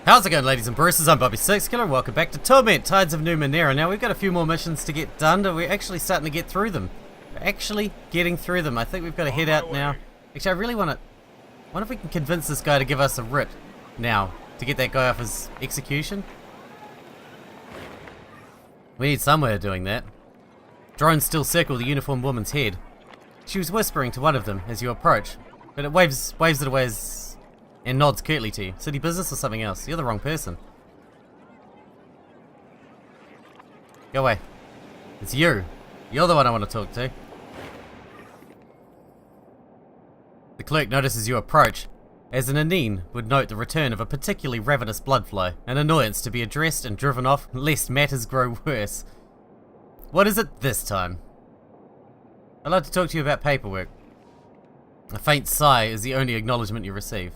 How's it going, ladies and bruises? I'm Bobby6Killer and welcome back to Torment, Tides of Numenera. Now we've got a few more missions to get done, but we're actually starting to get through them. We're actually getting through them. I think we've got to head out now. Actually, I really want to... wonder if we can convince this guy to give us a writ now, to get that guy off his execution. We need some way of doing that. Drones still circle the uniformed woman's head. She was whispering to one of them as you approach, but it waves it away and nods curtly to you. City business or something else? You're the wrong person. Go away. It's you. You're the one I want to talk to. The clerk notices you approach, as an Anine would note the return of a particularly ravenous bloodfly, an annoyance to be addressed and driven off lest matters grow worse. What is it this time? I'd like to talk to you about paperwork. A faint sigh is the only acknowledgement you receive.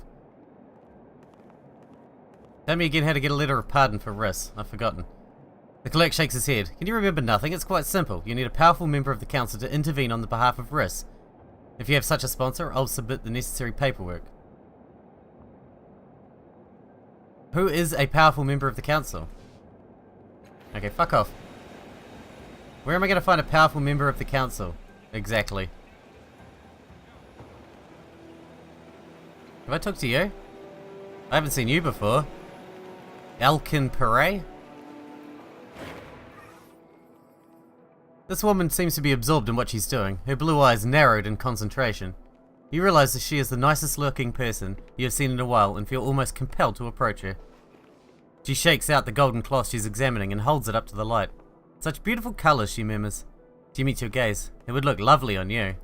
Tell me again how to get a letter of pardon for Riss. I've forgotten. The clerk shakes his head. Can you remember nothing? It's quite simple. You need a powerful member of the council to intervene on the behalf of Riss. If you have such a sponsor, I'll submit the necessary paperwork. Who is a powerful member of the council? Okay, fuck off. Where am I going to find a powerful member of the council? Exactly. Have I talked to you? I haven't seen you before. crpg? This woman seems to be absorbed in what she's doing, her blue eyes narrowed in concentration. You realize that she is the nicest looking person you have seen in a while and feel almost compelled to approach her. She shakes out the golden cloth she's examining and holds it up to the light. Such beautiful colours, she murmurs. She meets your gaze. It would look lovely on you.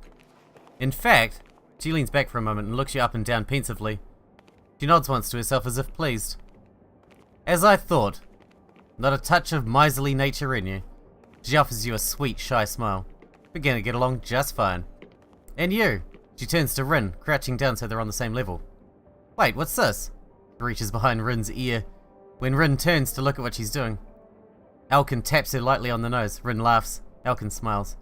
In fact, she leans back for a moment and looks you up and down pensively. She nods once to herself as if pleased. As I thought, not a touch of miserly nature in you. She offers you a sweet, shy smile. We're gonna get along just fine. And you? She turns to Rin, crouching down so they're on the same level. Wait, what's this? She reaches behind Rin's ear. When Rin turns to look at what she's doing, Elkin taps her lightly on the nose. Rin laughs. Elkin smiles.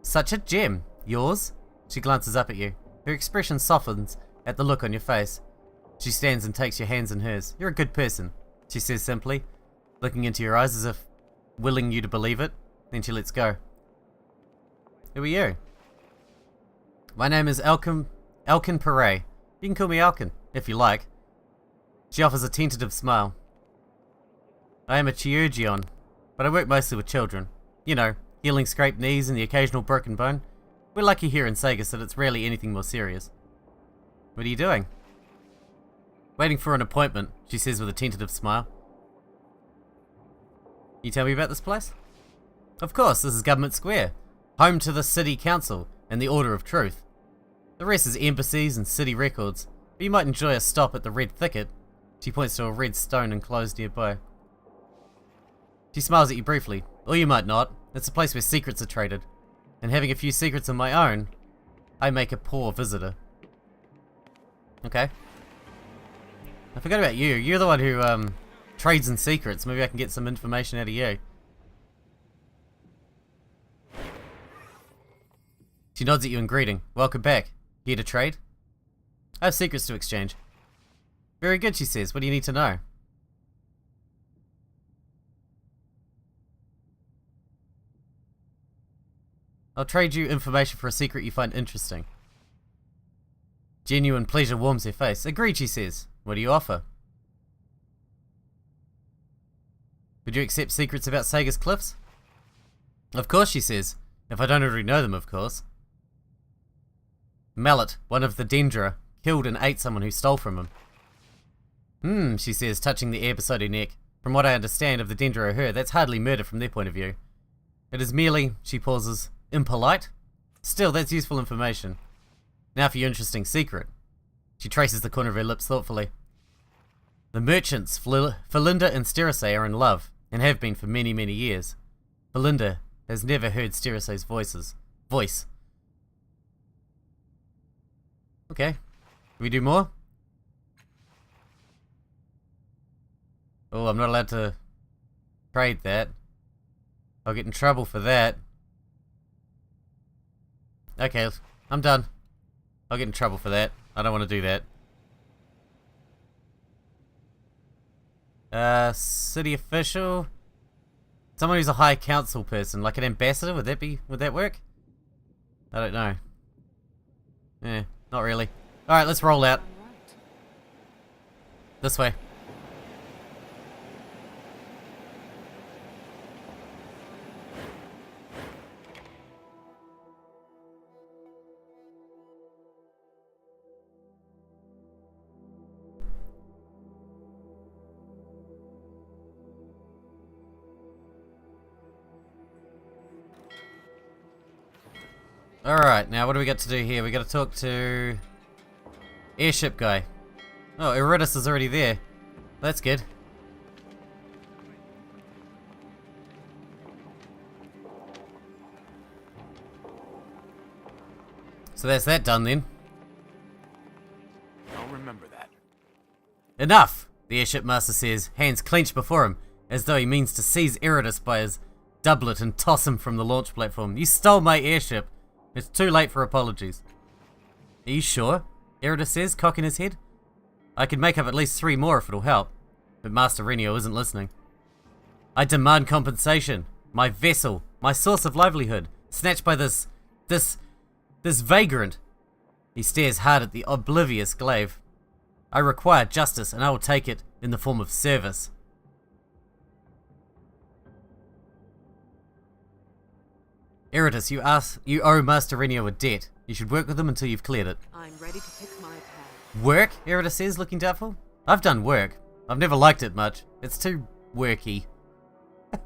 Such a gem. Yours? She glances up at you. Her expression softens at the look on your face. She stands and takes your hands in hers. You're a good person, she says simply, looking into your eyes as if willing you to believe it. Then she lets go. Who are you? My name is Elkin Pere. You can call me Elkin, if you like. She offers a tentative smile. I am a chirurgeon, but I work mostly with children. You know, healing scraped knees and the occasional broken bone. We're lucky here in Sagas that it's rarely anything more serious. What are you doing? Waiting for an appointment, she says with a tentative smile. You tell me about this place? Of course, this is Government Square, home to the City Council and the Order of Truth. The rest is embassies and city records, but you might enjoy a stop at the Red Thicket. She points to a red stone enclosed nearby. She smiles at you briefly, or you might not. It's a place where secrets are traded, and having a few secrets of my own, I make a poor visitor. Okay. I forgot about you. You're the one who trades in secrets. Maybe I can get some information out of you. She nods at you in greeting. Welcome back. Here to trade? I have secrets to exchange. Very good, she says. What do you need to know? I'll trade you information for a secret you find interesting. Genuine pleasure warms her face. Agreed, she says. What do you offer? Would you accept secrets about Sagas Cliffs? Of course, she says. If I don't already know them, of course. Mallet, one of the Dendra, killed and ate someone who stole from him. She says, touching the air beside her neck. From what I understand of the Dendra or her, that's hardly murder from their point of view. It is merely, she pauses, impolite? Still, that's useful information. Now for your interesting secret. She traces the corner of her lips thoughtfully. The merchants, Felinda and Sterase, are in love, and have been for many, many years. Felinda has never heard Sterase's voice. Okay. Can we do more? Oh, I'm not allowed to trade that. I'll get in trouble for that. Okay, I'm done. I'll get in trouble for that. I don't want to do that. City official. Someone who's a high council person, like an ambassador. Would that work? I don't know. Eh, not really. Alright, let's roll out. This way. Alright, now what do we got to do here? We got to talk to airship guy. Oh, Eurydice is already there. That's good. So that's that done then. I'll remember that. Enough! The airship master says, hands clenched before him, as though he means to seize Eurydice by his doublet and toss him from the launch platform. You stole my airship. It's too late for apologies. Are you sure? Eurydice says, cocking his head. I could make up at least 3 more if it'll help. But Master Renio isn't listening. I demand compensation. My vessel, my source of livelihood, snatched by this vagrant. He stares hard at the oblivious glaive. I require justice, and I will take it in the form of service. Eurydice, you owe Master Renio a debt. You should work with him until you've cleared it. I'm ready to pick my path. Work? Eurydice says, looking doubtful. I've done work. I've never liked it much. It's too worky. Are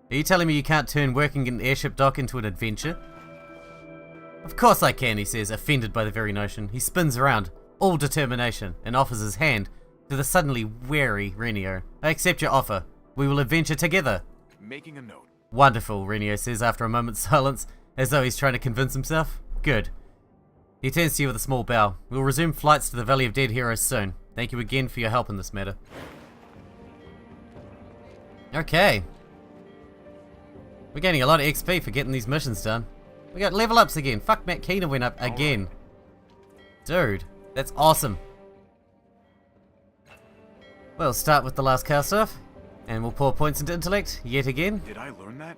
you telling me you can't turn working in an airship dock into an adventure? Of course I can, he says, offended by the very notion. He spins around, all determination, and offers his hand to the suddenly wary Renio. I accept your offer. We will adventure together. Making a note. Wonderful, Renio says after a moment's silence, as though he's trying to convince himself. Good. He turns to you with a small bow. We'll resume flights to the Valley of Dead Heroes soon. Thank you again for your help in this matter. Okay. We're getting a lot of XP for getting these missions done. We got level ups again. Fuck, Matt Keener went up again. Dude, that's awesome. We'll start with the last cast off, and we'll pour points into intellect yet again. Did I learn that?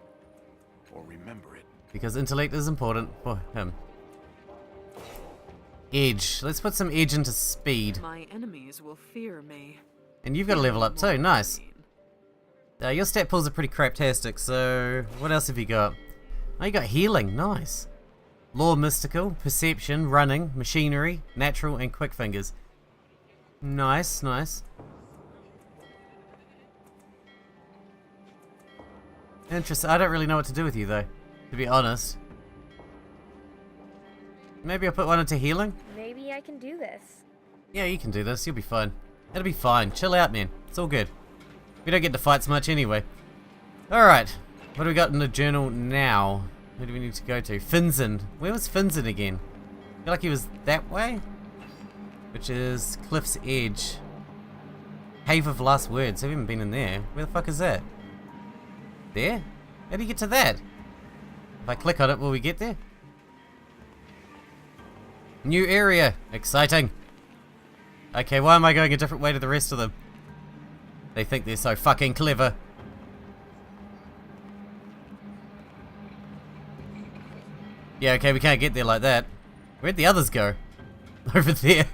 Or remember it? Because intellect is important for him. Edge. Let's put some edge into speed. My enemies will fear me. And you've got a level up too. Nice. Your stat pools are pretty craptastic, so what else have you got? Oh, you got healing. Nice. Law mystical, perception, running, machinery, natural, and quick fingers. Nice, nice. Interesting. I don't really know what to do with you though, to be honest. Maybe I'll put one into healing? Maybe I can do this. Yeah, you can do this. You'll be fine. It'll be fine. Chill out, man. It's all good. We don't get to fight so much anyway. Alright. What do we got in the journal now? Where do we need to go to? Finzen. Where was Finzen again? I feel like he was that way? Which is Cliff's Edge. Cave of Last Words. I haven't been in there. Where the fuck is that? There? How do you get to that? If I click on it, will we get there? New area. Exciting. Okay, why am I going a different way to the rest of them? They think they're so fucking clever. Yeah, okay, we can't get there like that. Where'd the others go? Over there.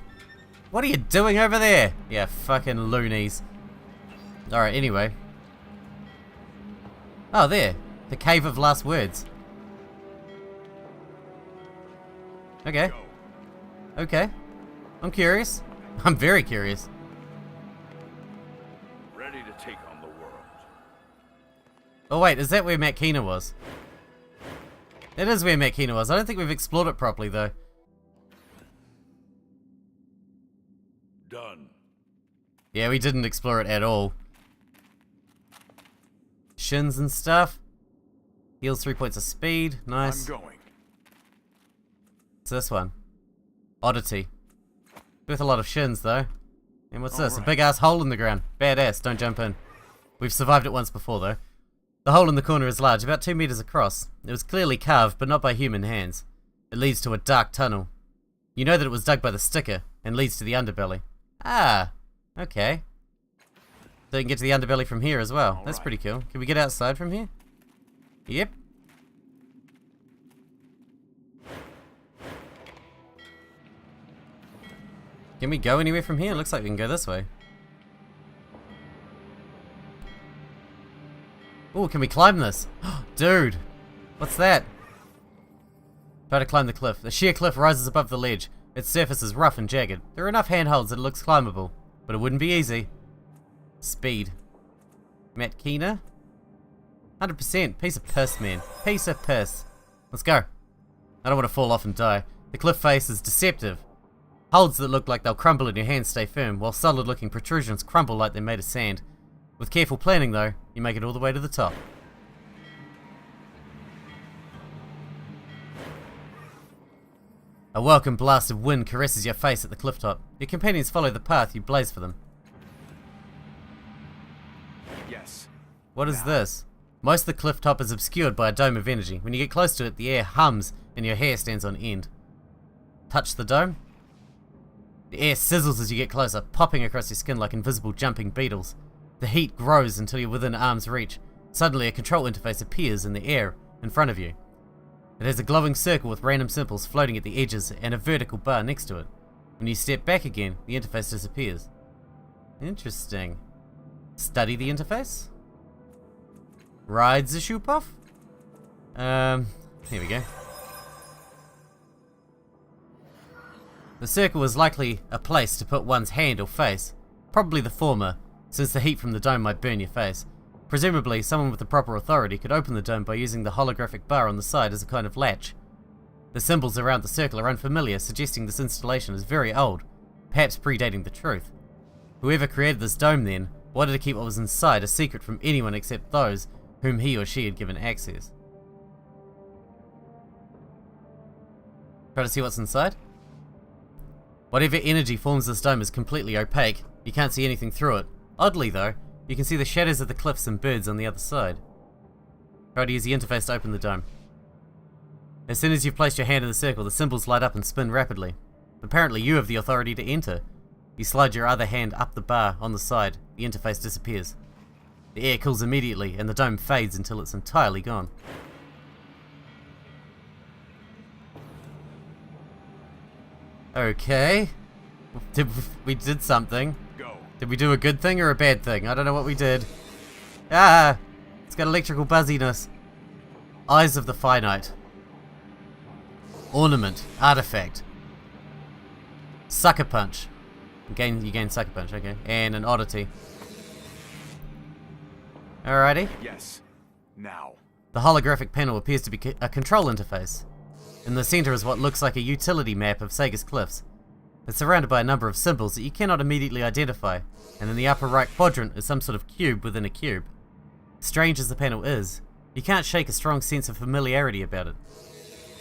What are you doing over there? Yeah, fucking loonies. Alright, anyway. Oh, there. The Cave of Last Words. Okay. Okay. I'm curious. I'm very curious. Ready to take on the world. Oh wait, is that where Matt Keener was? That is where Matt Keener was. I don't think we've explored it properly though. Done. Yeah, we didn't explore it at all. Shins and stuff. Heals 3 points of speed. Nice. I'm going. What's this one? Oddity. With a lot of shins though. And what's this? A big ass hole in the ground. Badass, don't jump in. We've survived it once before though. The hole in the corner is large, about 2 meters across. It was clearly carved, but not by human hands. It leads to a dark tunnel. You know that it was dug by the sticker and leads to the underbelly. Ah, okay. So you can get to the underbelly from here as well. That's pretty cool. Can we get outside from here? Yep. Can we go anywhere from here? Looks like we can go this way. Oh, can we climb this? Dude, what's that? Try to climb the cliff. The sheer cliff rises above the ledge. Its surface is rough and jagged. There are enough handholds that it looks climbable, but it wouldn't be easy. Speed. Matt Keener? 100%. Piece of piss, man. Piece of piss. Let's go. I don't want to fall off and die. The cliff face is deceptive. Holds that look like they'll crumble in your hands stay firm, while solid-looking protrusions crumble like they're made of sand. With careful planning, though, you make it all the way to the top. A welcome blast of wind caresses your face at the cliff top. Your companions follow the path you blaze for them. Yes. What is this? Most of the cliff top is obscured by a dome of energy. When you get close to it, the air hums and your hair stands on end. Touch the dome? The air sizzles as you get closer, popping across your skin like invisible jumping beetles. The heat grows until you're within arm's reach. Suddenly, a control interface appears in the air in front of you. It has a glowing circle with random symbols floating at the edges and a vertical bar next to it. When you step back again, the interface disappears. Interesting. Study the interface? Ride the shoop off? Here we go. The circle is likely a place to put one's hand or face. Probably the former, since the heat from the dome might burn your face. Presumably, someone with the proper authority could open the dome by using the holographic bar on the side as a kind of latch. The symbols around the circle are unfamiliar, suggesting this installation is very old, perhaps predating the truth. Whoever created this dome then wanted to keep what was inside a secret from anyone except those whom he or she had given access. Try to see what's inside? Whatever energy forms this dome is completely opaque. You can't see anything through it. Oddly though, you can see the shadows of the cliffs and birds on the other side. Try to use the interface to open the dome. As soon as you've placed your hand in the circle, the symbols light up and spin rapidly. Apparently you have the authority to enter. You slide your other hand up the bar on the side. The interface disappears. The air cools immediately and the dome fades until it's entirely gone. Okay. We did something. Go. Did we do a good thing or a bad thing? I don't know what we did. Ah! It's got electrical buzziness. Eyes of the Finite. Ornament. Artifact. Sucker Punch. You gain Sucker Punch, okay. And an oddity. Alrighty. Yes. Now. The holographic panel appears to be a control interface. In the center is what looks like a utility map of Sega's cliffs. It's surrounded by a number of symbols that you cannot immediately identify, and in the upper right quadrant is some sort of cube within a cube. Strange as the panel is, you can't shake a strong sense of familiarity about it.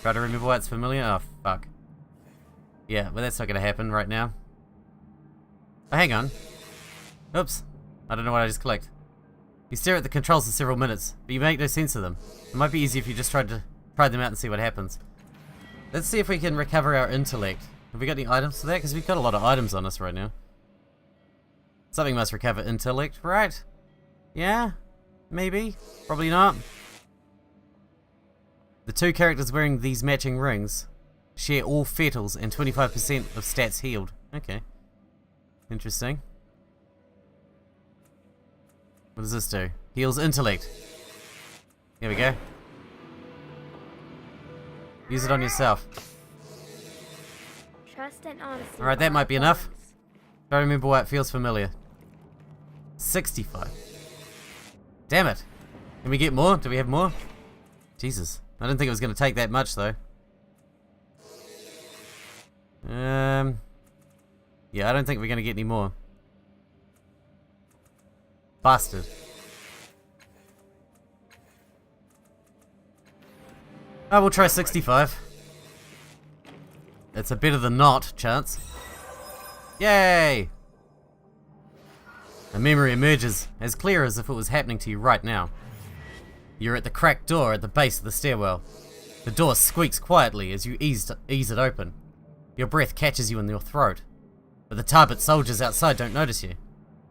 Try to remember why it's familiar? Oh, fuck. Yeah, well that's not gonna happen right now. Oh, hang on. Oops. I don't know what I just clicked. You stare at the controls for several minutes, but you make no sense of them. It might be easier if you just try them out and see what happens. Let's see if we can recover our intellect. Have we got any items for that? Because we've got a lot of items on us right now. Something must recover intellect, right? Yeah? Maybe? Probably not. The two characters wearing these matching rings share all fetals and 25% of stats healed. Okay. Interesting. What does this do? Heals intellect. Here we go. Use it on yourself. Trust and honesty. Alright, that might be enough. Try to remember why it feels familiar. 65. Damn it. Can we get more? Do we have more? Jesus. I didn't think it was going to take that much, though. Yeah, I don't think we're going to get any more. Bastard. Oh, we'll try 65. It's a better than not chance. Yay! A memory emerges, as clear as if it was happening to you right now. You're at the cracked door at the base of the stairwell. The door squeaks quietly as you ease it open. Your breath catches you in your throat, but the Tarbit soldiers outside don't notice you.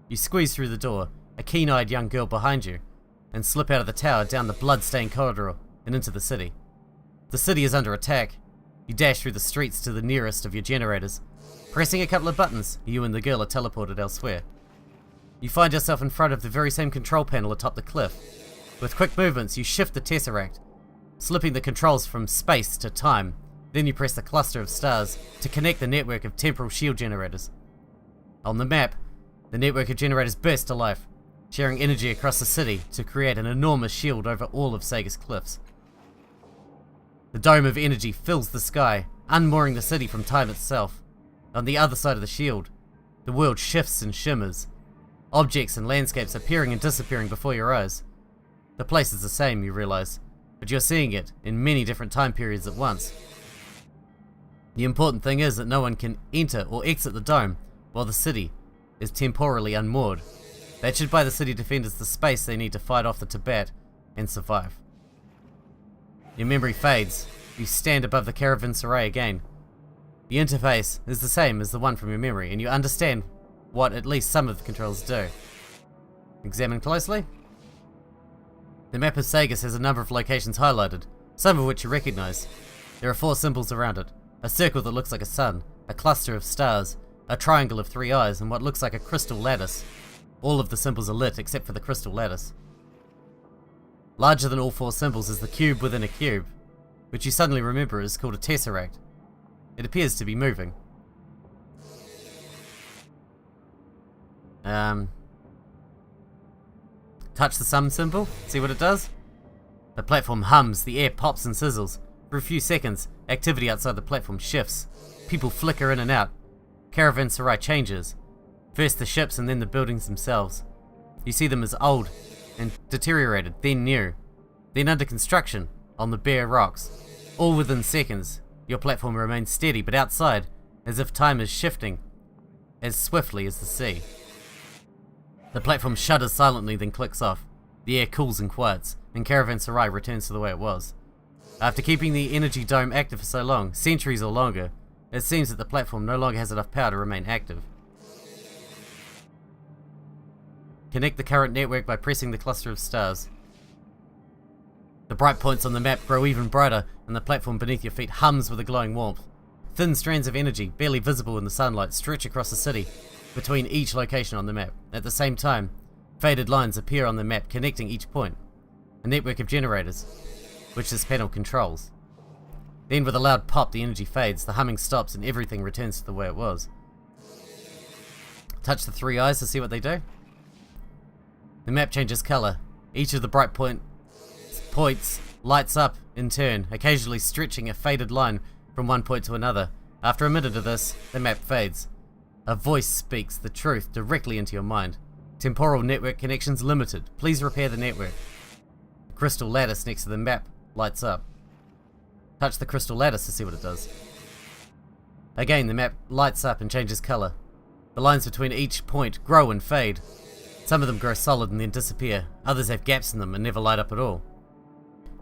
You squeeze through the door, a keen-eyed young girl behind you, and slip out of the tower down the blood-stained corridor and into the city. The city is under attack. You dash through the streets to the nearest of your generators. Pressing a couple of buttons, you and the girl are teleported elsewhere. You find yourself in front of the very same control panel atop the cliff. With quick movements, you shift the Tesseract, slipping the controls from space to time. Then you press the cluster of stars to connect the network of temporal shield generators. On the map, the network of generators burst to life, sharing energy across the city to create an enormous shield over all of Saga's cliffs. The dome of energy fills the sky, unmooring the city from time itself. On the other side of the shield, the world shifts and shimmers, objects and landscapes appearing and disappearing before your eyes. The place is the same, you realize, but you're seeing it in many different time periods at once. The important thing is that no one can enter or exit the dome while the city is temporally unmoored. That should buy the city defenders the space they need to fight off the Tibet and survive. Your memory fades. You stand above the caravanserai again. The interface is the same as the one from your memory, and you understand what at least some of the controls do. Examine closely. The map of Sagas has a number of locations highlighted, some of which you recognize. There are 4 symbols around it. A circle that looks like a sun, a cluster of stars, a triangle of 3 eyes, and what looks like a crystal lattice. All of the symbols are lit except for the crystal lattice. Larger than all 4 symbols is the cube within a cube, which you suddenly remember is called a Tesseract. It appears to be moving. Touch the sum symbol, see what it does? The platform hums, the air pops and sizzles. For a few seconds, activity outside the platform shifts. People flicker in and out. Caravanserai changes. First the ships and then the buildings themselves. You see them as old and deteriorated, then new, then under construction on the bare rocks. All within seconds, your platform remains steady, but outside, as if time is shifting as swiftly as the sea. The platform shudders silently, then clicks off. The air cools and quiets, and Caravanserai returns to the way it was. After keeping the energy dome active for so long, centuries or longer, it seems that the platform no longer has enough power to remain active. Connect the current network by pressing the cluster of stars. The bright points on the map grow even brighter, and the platform beneath your feet hums with a glowing warmth. Thin strands of energy, barely visible in the sunlight, stretch across the city, between each location on the map. At the same time, faded lines appear on the map connecting each point. A network of generators, which this panel controls. Then with a loud pop, the energy fades, the humming stops, and everything returns to the way it was. Touch the 3 eyes to see what they do. The map changes colour. Each of the bright points lights up in turn, occasionally stretching a faded line from one point to another. After a minute of this, the map fades. A voice speaks the truth directly into your mind. Temporal network connections limited. Please repair the network. The crystal lattice next to the map lights up. Touch the crystal lattice to see what it does. Again, the map lights up and changes colour. The lines between each point grow and fade. Some of them grow solid and then disappear. Others have gaps in them and never light up at all.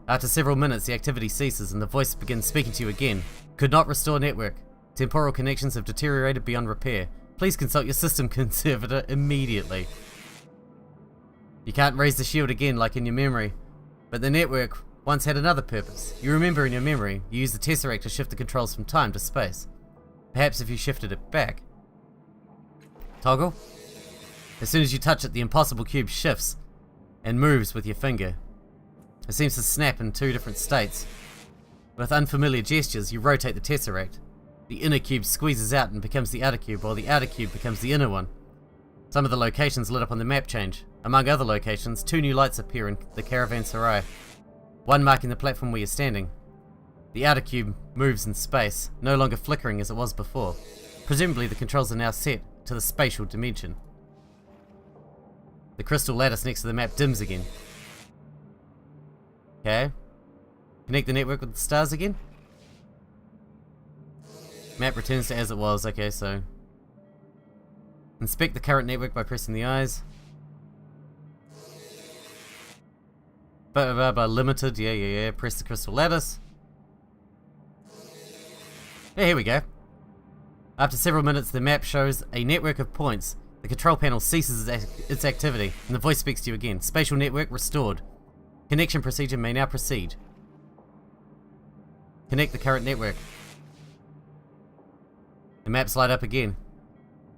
After several minutes, the activity ceases and the voice begins speaking to you again. Could not restore network. Temporal connections have deteriorated beyond repair. Please consult your system conservator immediately. You can't raise the shield again like in your memory, but the network once had another purpose. You remember in your memory, you used the Tesseract to shift the controls from time to space. Perhaps if you shifted it back. Toggle. As soon as you touch it, the impossible cube shifts and moves with your finger. It seems to snap in 2 different states. With unfamiliar gestures, you rotate the Tesseract. The inner cube squeezes out and becomes the outer cube, while the outer cube becomes the inner one. Some of the locations lit up on the map change. Among other locations, 2 new lights appear in the Caravanserai, one marking the platform where you're standing. The outer cube moves in space, no longer flickering as it was before. Presumably the controls are now set to the spatial dimension. The crystal lattice next to the map dims again. Okay. Connect the network with the stars again. Map returns to as it was. Okay, so inspect the current network by pressing the eyes. Limited, yeah. Press the crystal lattice. Yeah, here we go. After several minutes, the map shows a network of points. The control panel ceases its activity, and the voice speaks to you again. Spatial network restored. Connection procedure may now proceed. Connect the current network. The maps light up again,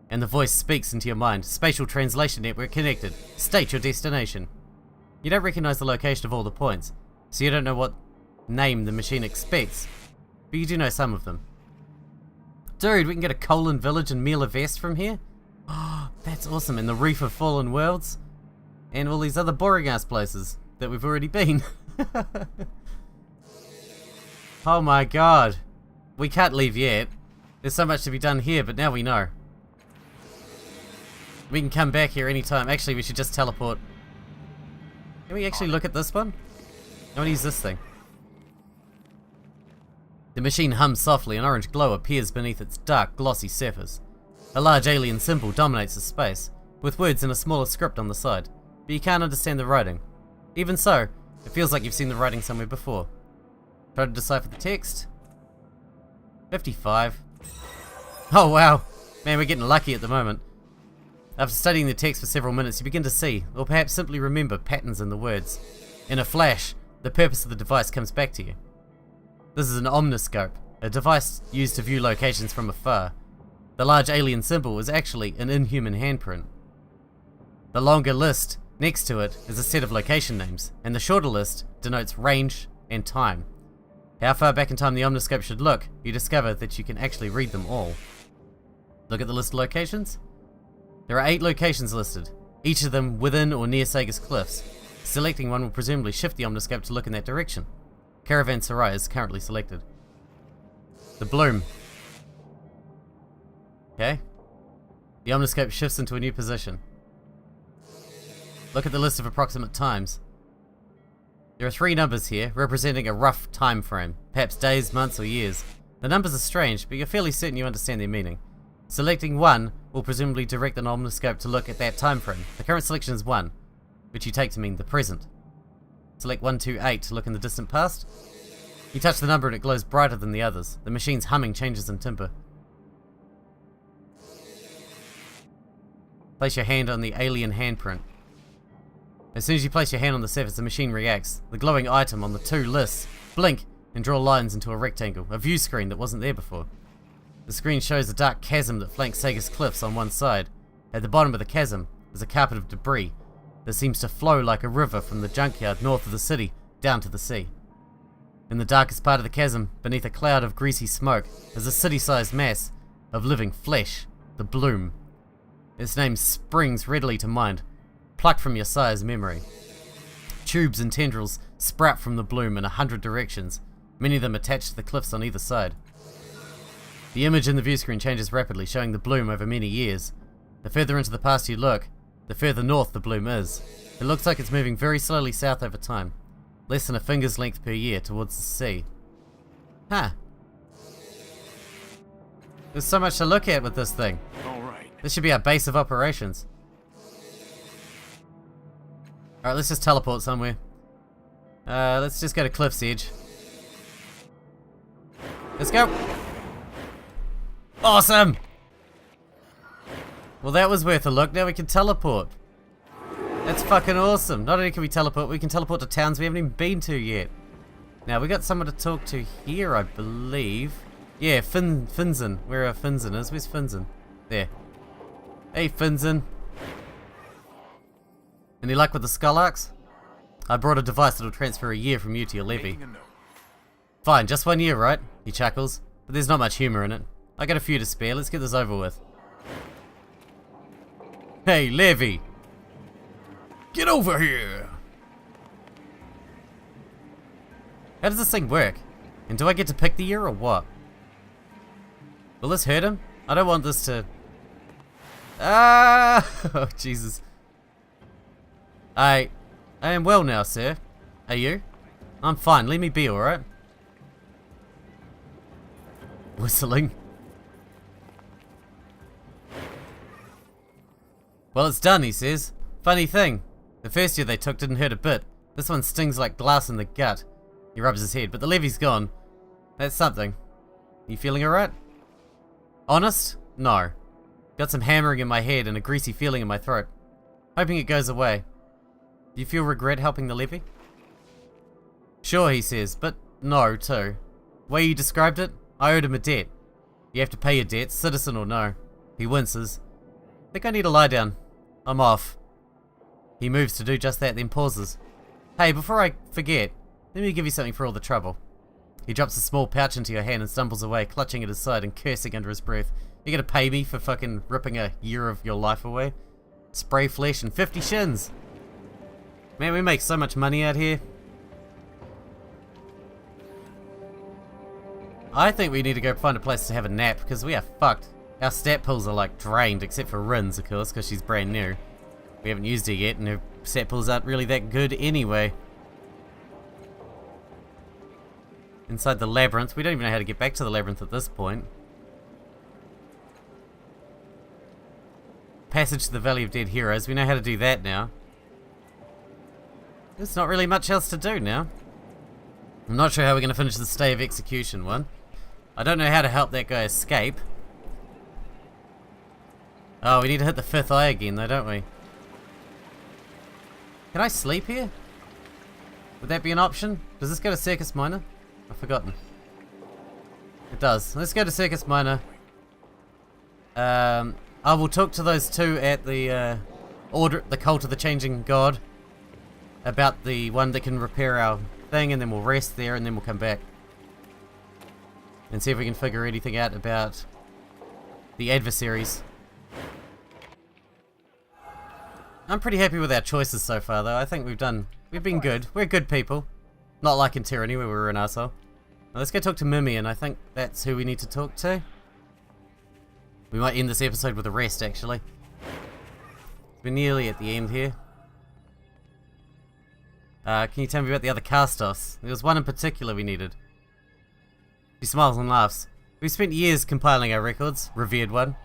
and the voice speaks into your mind. Spatial translation network connected. State your destination. You don't recognize the location of all the points, so you don't know what name the machine expects, but you do know some of them. Dude, we can get a Colon Village and Mila Vest from here? Oh, that's awesome. And the Reef of Fallen Worlds, and all these other boring ass places that we've already been. Oh my god. We can't leave yet. There's so much to be done here, but now we know. We can come back here anytime. Actually, we should just teleport. Can we actually look at this one? I want to use this thing. The machine hums softly. An orange glow appears beneath its dark, glossy surface. A large alien symbol dominates the space, with words in a smaller script on the side, but you can't understand the writing. Even so, it feels like you've seen the writing somewhere before. Try to decipher the text. 55. Oh wow, man, we're getting lucky at the moment. After studying the text for several minutes, you begin to see, or perhaps simply remember, patterns in the words. In a flash, the purpose of the device comes back to you. This is an omniscope, a device used to view locations from afar. The large alien symbol is actually an inhuman handprint. The longer list next to it is a set of location names, and the shorter list denotes range and time. How far back in time the omniscope should look, you discover that you can actually read them all. Look at the list of locations. There are 8 locations listed, each of them within or near Sega's cliffs. Selecting one will presumably shift the omniscope to look in that direction. Caravanserai is currently selected. The Bloom. Okay. The omniscope shifts into a new position. Look at the list of approximate times. There are 3 numbers here, representing a rough time frame, perhaps days, months, or years. The numbers are strange, but you're fairly certain you understand their meaning. Selecting 1 will presumably direct an omniscope to look at that time frame. The current selection is 1, which you take to mean the present. Select 128 to look in the distant past. You touch the number and it glows brighter than the others. The machine's humming changes in timbre. Place your hand on the alien handprint. As soon as you place your hand on the surface, the machine reacts. The glowing item on the 2 lists blink and draw lines into a rectangle, a view screen that wasn't there before. The screen shows a dark chasm that flanks Sega's cliffs on one side. At the bottom of the chasm is a carpet of debris that seems to flow like a river from the junkyard north of the city down to the sea. In the darkest part of the chasm, beneath a cloud of greasy smoke, is a city-sized mass of living flesh, the Bloom. Its name springs readily to mind, plucked from your sire's memory. Tubes and tendrils sprout from the Bloom in 100 directions, many of them attached to the cliffs on either side. The image in the view screen changes rapidly, showing the Bloom over many years. The further into the past you look, the further north the Bloom is. It looks like it's moving very slowly south over time, less than a finger's length per year towards the sea. Huh. There's so much to look at with this thing. Alright. This should be our base of operations. Alright, let's just teleport somewhere. Let's just go to Cliff's Edge. Let's go! Awesome! Well, that was worth a look. Now we can teleport. That's fucking awesome. Not only can we can teleport to towns we haven't even been to yet. Now, we got someone to talk to here, I believe. Yeah, Finzen. Where Finzen is. Where's Finzen? There. Hey, Finzen. Any luck with the Skull Arcs? I brought a device that'll transfer a year from you to your levy. Making a note. Fine, just 1 year, right? He chuckles. But there's not much humor in it. I got a few to spare. Let's get this over with. Hey, Levy! Get over here! How does this thing work? And do I get to pick the year or what? Will this hurt him? I don't want this to... Ah! Oh, Jesus. I am well now, sir. Are you? I'm fine. Leave me be, alright? Whistling. Well, it's done, he says. Funny thing. The first year they took didn't hurt a bit. This one stings like glass in the gut. He rubs his head, but the levy's gone. That's something. You feeling alright? Honest? No. Got some hammering in my head and a greasy feeling in my throat. Hoping it goes away. Do you feel regret helping the levy? Sure, he says, but no, too. The way you described it, I owed him a debt. You have to pay your debts, citizen or no. He winces. Think I need to lie down. I'm off. He moves to do just that, then pauses. Hey, before I forget, let me give you something for all the trouble. He drops a small pouch into your hand and stumbles away, clutching at his side and cursing under his breath. You gonna pay me for fucking ripping a year of your life away? Spray flesh and 50 shins. Man, we make so much money out here. I think we need to go find a place to have a nap because we are fucked. Our stat pools are like drained, except for Rin's, of course, because she's brand new. We haven't used her yet, and her stat pools aren't really that good anyway. Inside the labyrinth, we don't even know how to get back to the labyrinth at this point. Passage to the Valley of Dead Heroes, we know how to do that now. There's not really much else to do now. I'm not sure how we're going to finish the Stay of Execution one. I don't know how to help that guy escape. Oh, we need to hit the 5th eye again though, don't we? Can I sleep here? Would that be an option? Does this go to Circus Minor? I've forgotten. It does. Let's go to Circus Minor. I will talk to those two at the the Cult of the Changing God about the one that can repair our thing, and then we'll rest there, and then we'll come back and see if we can figure anything out about the adversaries. I'm pretty happy with our choices so far, though. I think we've been good. We're good people. Not like in Tyranny, where we were an asshole. Now let's go talk to Mimi, and I think that's who we need to talk to. We might end this episode with a rest, actually. We're nearly at the end here. Can you tell me about the other cast-offs? There was one in particular we needed. She smiles and laughs. We've spent years compiling our records, revered one.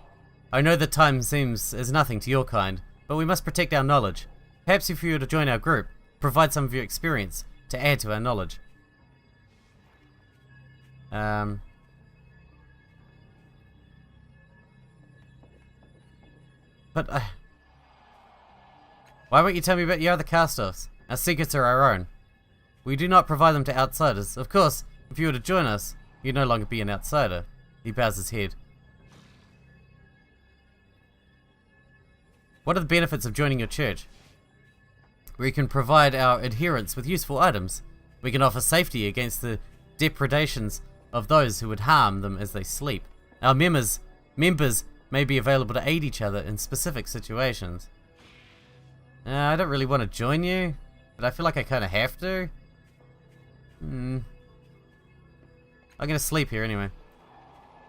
I know that time seems as nothing to your kind, but we must protect our knowledge. Perhaps if you were to join our group, provide some of your experience to add to our knowledge. But why won't you tell me about your other cast-offs? Our secrets are our own. We do not provide them to outsiders. Of course, if you were to join us, you'd no longer be an outsider. He bows his head. What are the benefits of joining your church? We can provide our adherents with useful items. We can offer safety against the depredations of those who would harm them as they sleep. Our members may be available to aid each other in specific situations. I don't really want to join you, but I feel like I kind of have to. I'm gonna sleep here anyway.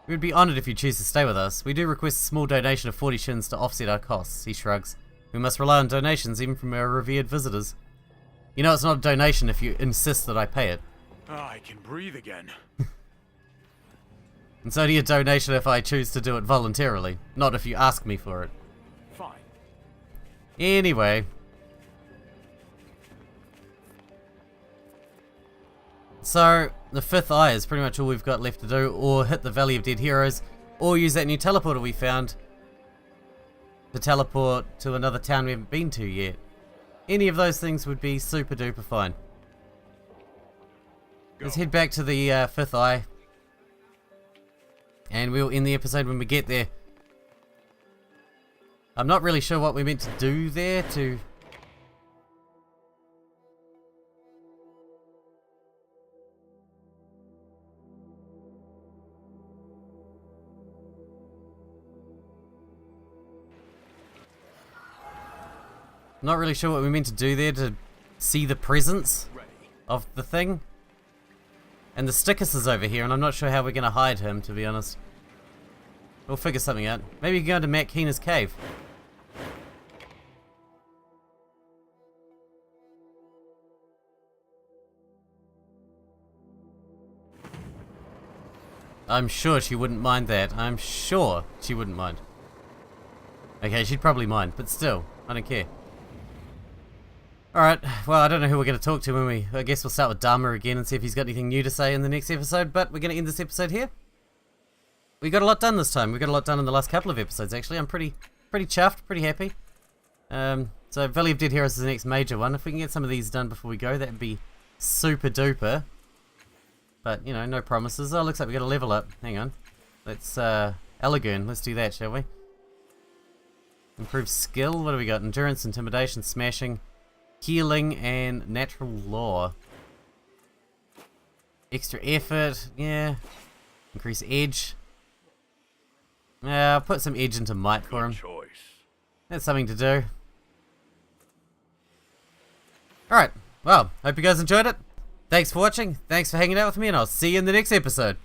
We would be honoured if you choose to stay with us. We do request a small donation of 40 shins to offset our costs. He shrugs. We must rely on donations even from our revered visitors. You know it's not a donation if you insist that I pay it. I can breathe again. It's only a donation if I choose to do it voluntarily, not if you ask me for it. Fine. Anyway. So, the 5th eye is pretty much all we've got left to do, or hit the Valley of Dead Heroes, or use that new teleporter we found to teleport to another town we haven't been to yet. Any of those things would be super duper fine. Let's head back to the 5th eye, and we'll end the episode when we get there. I'm not really sure what we're meant to do there to... Not really sure what we're meant to do there to see the presence of the thing. And the Stickus is over here, and I'm not sure how we're going to hide him, to be honest. We'll figure something out. Maybe we can go into Matt Keener's cave. I'm sure she wouldn't mind that. I'm sure she wouldn't mind. Okay, she'd probably mind, but still, I don't care. Alright, well, I don't know who we're going to talk to when I guess we'll start with Dharma again and see if he's got anything new to say in the next episode, but we're going to end this episode here. we got a lot done this time. We got a lot done in the last couple of episodes, actually. I'm pretty chuffed, pretty happy. So Valley of Dead Heroes is the next major one. If we can get some of these done before we go, that'd be super duper. But, you know, no promises. Oh, looks like we got a level up. Hang on. Let's, Elegern. Let's do that, shall we? Improve skill. What do we got? Endurance, Intimidation, Smashing, Healing, and Natural Law. Extra effort. Yeah. Increase edge. Yeah, I'll put some edge into might for him. Choice. That's something to do. Alright, well, hope you guys enjoyed it. Thanks for watching, thanks for hanging out with me, and I'll see you in the next episode.